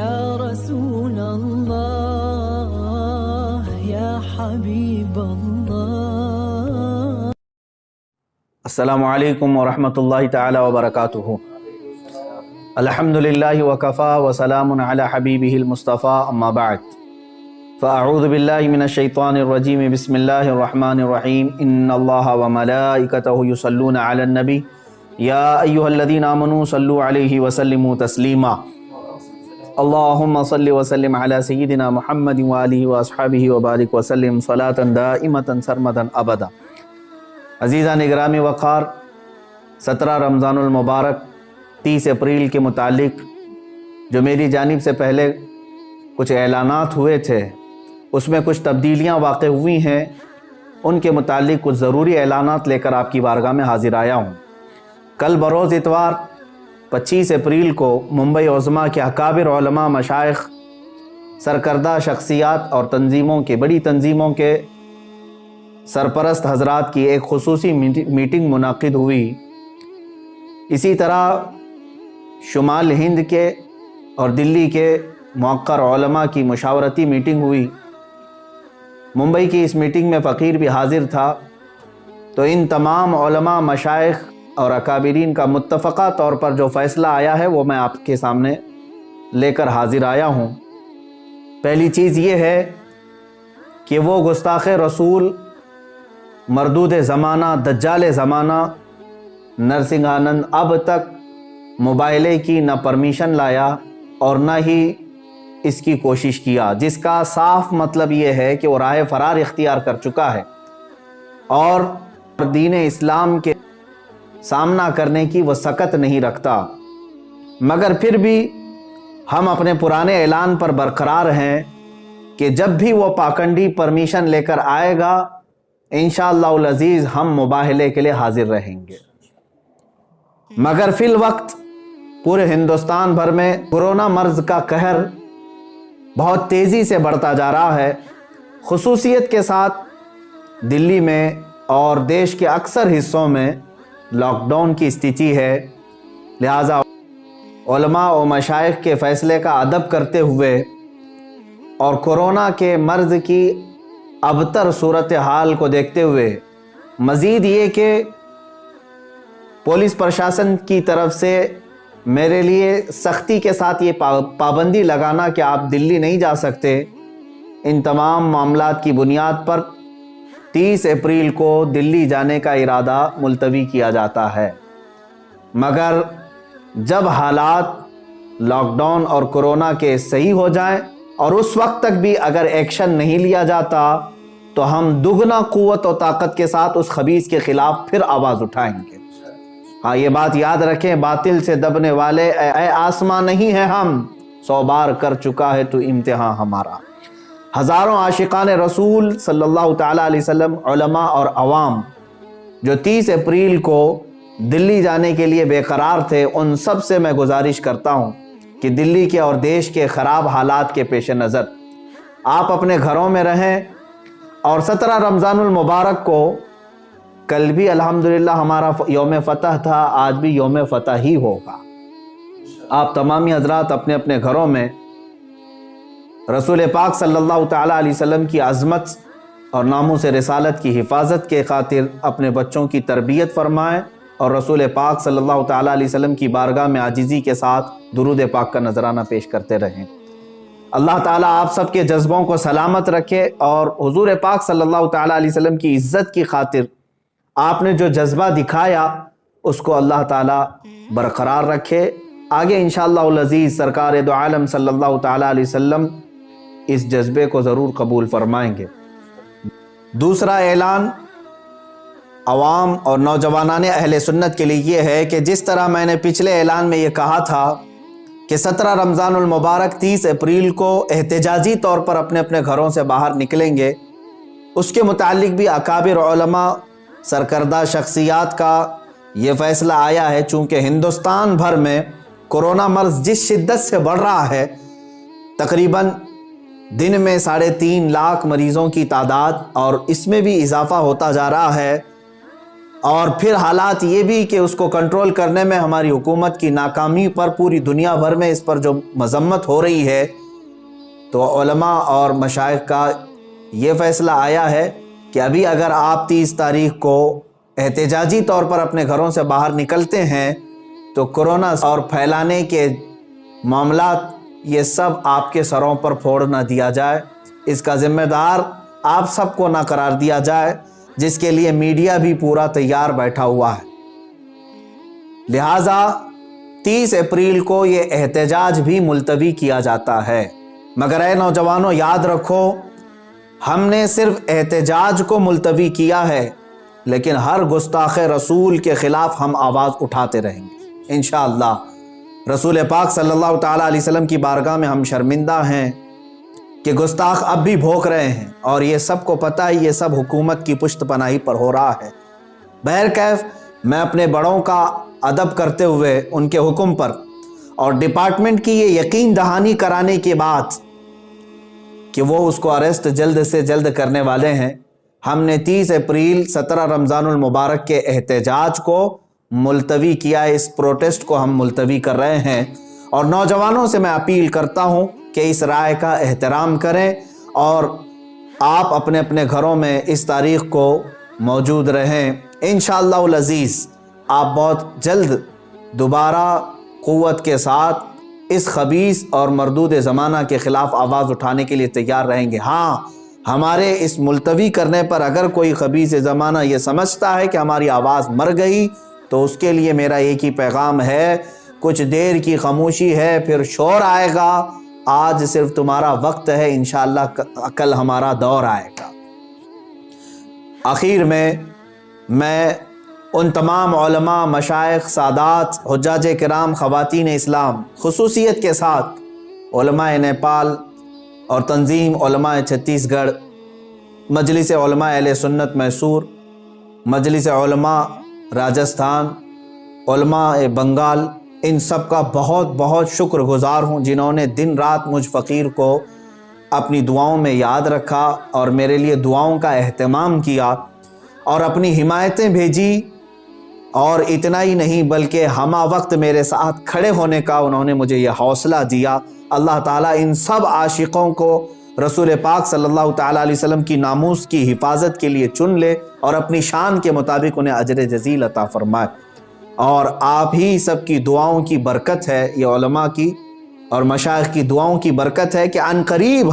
یا رسول اللہ یا حبیب اللہ۔ السلام علیکم ورحمۃ اللہ تعالی وبرکاتہ۔ الحمدللہ وکفا وسلام علی حبیبہ المصطفیٰ، اما بعد فاعوذ باللہ من الشیطان الرجیم، بسم اللہ الرحمن الرحیم۔ ان اللہ وملائکتہ یصلون علی النبی یا ایہا الذین آمنوا صلوا علیہ وسلموا تسلیما۔ اللہم صل وسلم علی سیدنا محمد وآلہ واصحابہ وبارک وسلم صلاۃ دائمۃ سرمدا ابدا۔ عزیزان اکرام وقار، 17 رمضان المبارک 30 اپریل کے متعلق جو میری جانب سے پہلے کچھ اعلانات ہوئے تھے، اس میں کچھ تبدیلیاں واقع ہوئی ہیں۔ ان کے متعلق کچھ ضروری اعلانات لے کر آپ کی بارگاہ میں حاضر آیا ہوں۔ کل بروز اتوار 25 اپریل کو ممبئی عظمیٰ کے اکابر علماء، مشائخ، سرکردہ شخصیات اور بڑی تنظیموں کے سرپرست حضرات کی ایک خصوصی میٹنگ منعقد ہوئی۔ اسی طرح شمال ہند کے اور دلی کے موقر علماء کی مشاورتی میٹنگ ہوئی۔ ممبئی کی اس میٹنگ میں فقیر بھی حاضر تھا۔ تو ان تمام علماء، مشائخ اور اکابرین کا متفقہ طور پر جو فیصلہ آیا ہے وہ میں آپ کے سامنے لے کر حاضر آیا ہوں۔ پہلی چیز یہ ہے کہ وہ گستاخ رسول، مردود زمانہ، دجال زمانہ نرسنگھ آنند اب تک موبائلے کی نہ پرمیشن لایا اور نہ ہی اس کی کوشش کیا، جس کا صاف مطلب یہ ہے کہ وہ راہ فرار اختیار کر چکا ہے اور دین اسلام کے سامنا کرنے کی وہ سکت نہیں رکھتا۔ مگر پھر بھی ہم اپنے پرانے اعلان پر برقرار ہیں کہ جب بھی وہ پاکنڈی پرمیشن لے کر آئے گا، انشاءاللہ العزیز ہم مباہلے کے لیے حاضر رہیں گے۔ مگر فی الوقت پورے ہندوستان بھر میں کورونا مرض کا قہر بہت تیزی سے بڑھتا جا رہا ہے۔ خصوصیت کے ساتھ دلی میں اور دیش کے اکثر حصوں میں لاک ڈاؤن کی استھتی ہے۔ لہٰذا علماء و مشائخ کے فیصلے کا ادب کرتے ہوئے اور کورونا کے مرض کی ابتر صورتحال کو دیکھتے ہوئے، مزید یہ کہ پولیس پرشاسن کی طرف سے میرے لیے سختی کے ساتھ یہ پابندی لگانا کہ آپ دلی نہیں جا سکتے، ان تمام معاملات کی بنیاد پر 30 اپریل کو دلی جانے کا ارادہ ملتوی کیا جاتا ہے۔ مگر جب حالات لاک ڈاؤن اور کورونا کے صحیح ہو جائیں اور اس وقت تک بھی اگر ایکشن نہیں لیا جاتا تو ہم دگنا قوت و طاقت کے ساتھ اس خبیث کے خلاف پھر آواز اٹھائیں گے۔ ہاں، یہ بات یاد رکھیں، باطل سے دبنے والے اے آسمان نہیں ہے ہم، 100 بار کر چکا ہے تو امتحان ہمارا۔ ہزاروں عاشقان رسول صلی اللہ تعالیٰ علیہ وسلم، علماء اور عوام جو 30 اپریل کو دلی جانے کے لیے بے قرار تھے، ان سب سے میں گزارش کرتا ہوں کہ دلی کے اور دیش کے خراب حالات کے پیش نظر آپ اپنے گھروں میں رہیں، اور 17 رمضان المبارک کو، کل بھی الحمدللہ ہمارا یوم فتح تھا، آج بھی یوم فتح ہی ہوگا۔ آپ تمامی حضرات اپنے اپنے گھروں میں رسول پاک صلی اللہ تعالیٰ علیہ وسلم کی عظمت اور ناموس رسالت کی حفاظت کے خاطر اپنے بچوں کی تربیت فرمائیں اور رسول پاک صلی اللہ تعالیٰ علیہ وسلم کی بارگاہ میں عاجزی کے ساتھ درود پاک کا نذرانہ پیش کرتے رہیں۔ اللہ تعالیٰ آپ سب کے جذبوں کو سلامت رکھے اور حضور پاک صلی اللہ تعالیٰ علیہ وسلم کی عزت کی خاطر آپ نے جو جذبہ دکھایا اس کو اللہ تعالیٰ برقرار رکھے۔ آگے انشاءاللہ العزیز سرکار دو عالم صلی اللہ تعالیٰ علیہ وسلم اس جذبے کو ضرور قبول فرمائیں گے۔ دوسرا اعلان عوام اور نوجوانان اہل سنت کے لیے یہ ہے کہ جس طرح میں نے پچھلے اعلان میں یہ کہا تھا کہ 17 رمضان المبارک 30 اپریل کو احتجاجی طور پر اپنے اپنے گھروں سے باہر نکلیں گے، اس کے متعلق بھی اکابر علماء، سرکردہ شخصیات کا یہ فیصلہ آیا ہے۔ چونکہ ہندوستان بھر میں کورونا مرض جس شدت سے بڑھ رہا ہے، تقریباً دن میں 3.5 لاکھ مریضوں کی تعداد، اور اس میں بھی اضافہ ہوتا جا رہا ہے، اور پھر حالات یہ بھی کہ اس کو کنٹرول کرنے میں ہماری حکومت کی ناکامی پر پوری دنیا بھر میں اس پر جو مذمت ہو رہی ہے، تو علماء اور مشائخ کا یہ فیصلہ آیا ہے کہ ابھی اگر آپ 30 تاریخ کو احتجاجی طور پر اپنے گھروں سے باہر نکلتے ہیں تو کرونا اور پھیلانے کے معاملات یہ سب آپ کے سروں پر پھوڑ نہ دیا جائے، اس کا ذمہ دار آپ سب کو نہ قرار دیا جائے، جس کے لیے میڈیا بھی پورا تیار بیٹھا ہوا ہے۔ لہٰذا 30 اپریل کو یہ احتجاج بھی ملتوی کیا جاتا ہے۔ مگر اے نوجوانوں، یاد رکھو، ہم نے صرف احتجاج کو ملتوی کیا ہے، لیکن ہر گستاخ رسول کے خلاف ہم آواز اٹھاتے رہیں گے انشاءاللہ۔ رسول پاک صلی اللہ تعالیٰ علیہ وسلم کی بارگاہ میں ہم شرمندہ ہیں کہ گستاخ اب بھی بھوک رہے ہیں، اور یہ سب کو پتہ ہے، یہ سب حکومت کی پشت پناہی پر ہو رہا ہے۔ بہرکیف میں اپنے بڑوں کا ادب کرتے ہوئے ان کے حکم پر اور ڈپارٹمنٹ کی یہ یقین دہانی کرانے کے بعد کہ وہ اس کو اریسٹ جلد سے جلد کرنے والے ہیں، ہم نے 30 اپریل 17 رمضان المبارک کے احتجاج کو ملتوی کیا ہے۔ اس پروٹیسٹ کو ہم ملتوی کر رہے ہیں، اور نوجوانوں سے میں اپیل کرتا ہوں کہ اس رائے کا احترام کریں اور آپ اپنے اپنے گھروں میں اس تاریخ کو موجود رہیں۔ انشاءاللہ العزیز آپ بہت جلد دوبارہ قوت کے ساتھ اس خبیث اور مردود زمانہ کے خلاف آواز اٹھانے کے لیے تیار رہیں گے۔ ہاں، ہمارے اس ملتوی کرنے پر اگر کوئی خبیث زمانہ یہ سمجھتا ہے کہ ہماری آواز مر گئی، تو اس کے لیے میرا ایک ہی پیغام ہے، کچھ دیر کی خاموشی ہے، پھر شور آئے گا۔ آج صرف تمہارا وقت ہے، انشاءاللہ کل ہمارا دور آئے گا۔ آخر میں ان تمام علماء، مشائخ، سادات، حجاج کرام، خواتین اسلام، خصوصیت کے ساتھ علماء نیپال اور تنظیم علماء چھتیس گڑھ، مجلس علماء اہل سنت میسور، مجلس علماء راجستھان، علماء بنگال، ان سب کا بہت بہت شکر گزار ہوں، جنہوں نے دن رات مجھ فقیر کو اپنی دعاؤں میں یاد رکھا اور میرے لیے دعاؤں کا اہتمام کیا اور اپنی حمایتیں بھیجی، اور اتنا ہی نہیں بلکہ ہمہ وقت میرے ساتھ کھڑے ہونے کا انہوں نے مجھے یہ حوصلہ دیا۔ اللہ تعالیٰ ان سب عاشقوں کو رسول پاک صلی اللہ تعالیٰ علیہ وسلم کی ناموس کی حفاظت کے لیے چن لے اور اپنی شان کے مطابق انہیں اجر جزیل عطا فرمائے۔ اور آپ ہی سب کی دعاؤں کی برکت ہے، یہ علماء کی اور مشائخ کی دعاؤں کی برکت ہے کہ عنقریب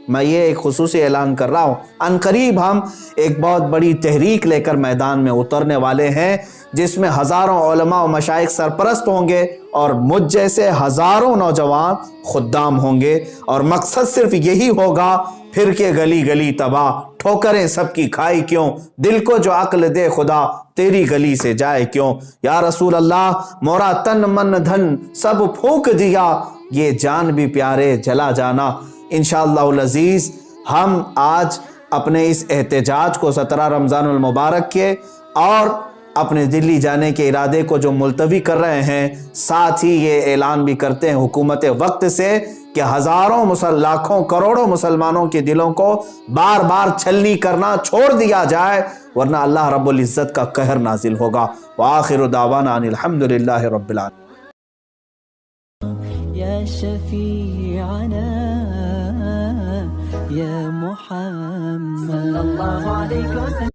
میں یہ ایک خصوصی اعلان کر رہا ہوں، عنقریب ہم ایک بہت بڑی تحریک لے کر میدان میں اترنے والے ہیں، جس میں ہزاروں علماء و مشائخ سرپرست ہوں گے اور مجھ جیسے ہزاروں نوجوان خدام ہوں گے، اور مقصد صرف یہی ہوگا، پھر کے گلی گلی تباہ، ٹھوکریں سب کی کھائی کیوں، دل کو جو عقل دے خدا، تیری گلی سے جائے کیوں، یا رسول اللہ مورا تن من دھن سب پھونک دیا، یہ جان بھی پیارے جلا جانا۔ انشاءاللہ العزیز ہم آج اپنے اس احتجاج کو 17 رمضان المبارک کے اور اپنے دلی جانے کے ارادے کو جو ملتوی کر رہے ہیں، ساتھ ہی یہ اعلان بھی کرتے ہیں حکومت وقت سے کہ ہزاروں لاکھوں کروڑوں مسلمانوں کے دلوں کو بار بار چھلنی کرنا چھوڑ دیا جائے، ورنہ اللہ رب العزت کا قہر نازل ہوگا۔ وآخر دعوانا ان الحمدللہ رب العالمین۔ يا شفيعنا يا محمد صلى الله عليك وسلم